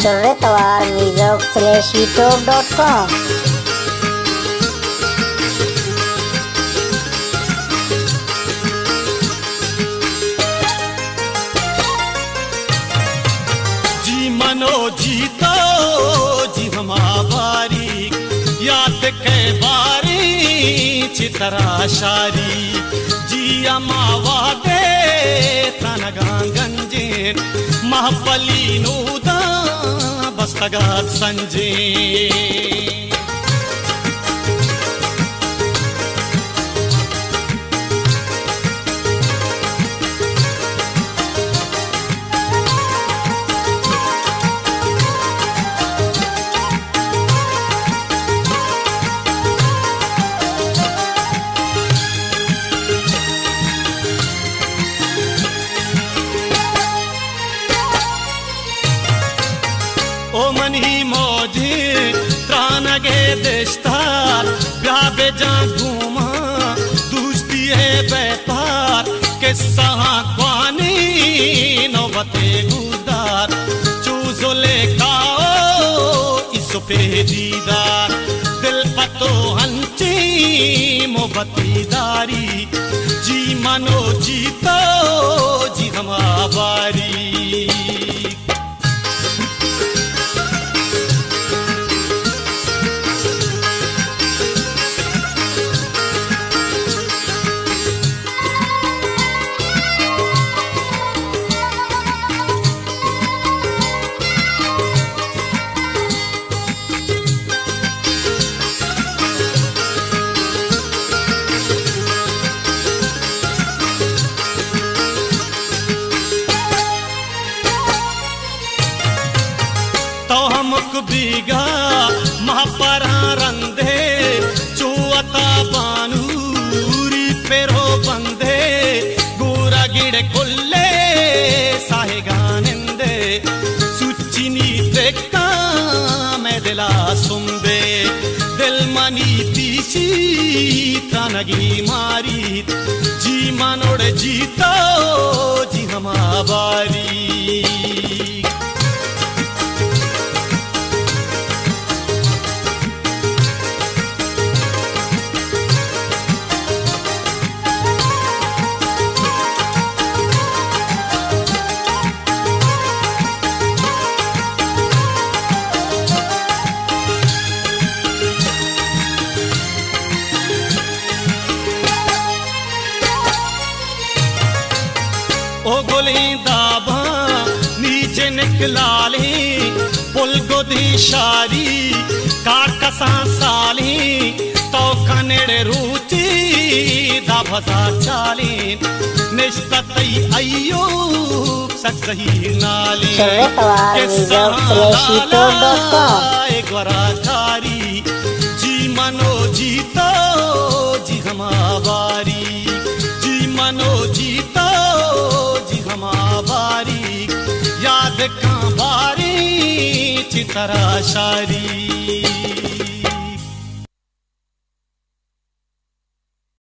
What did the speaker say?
chorretawar.youtube.com जी मनो जीतो जी हमारी याद के बारी चितरा शारी जी अमावा दे तनगांगंजे महपली नूदा बस्तगात संजे ओ मनी मोजी त्रानगे देशतार ब्याबे जा घूमा दोस्ती है बेपार के सहा क्वानी नौबते गुदार चूजोले काओ इसो पे दीदार दिल पतो हंची मोबती दारी जी मनो जीतो जी हमारी तो हमक बीगा महापरा रंधे चुअता बानूरी पेरो बंदे गोरा गिड़ कुल्ले साहे गानिंदे सुचिनी देखा मैं दिला सुंदे दिल मनी तीसी तनगी मारी जी मनोड़ जीतो जी हमारी ओ गोली दाबा नीचे निकलाली पुल गोदी शारी काटकसा साली तो कनेड़े रूची दाभसा चाली निश्ततई अयो सही नाली एक वराधारी जी मनो जीतो जी हमारी जी मनो जीतो हमारी याद का बारी चितरा शारी।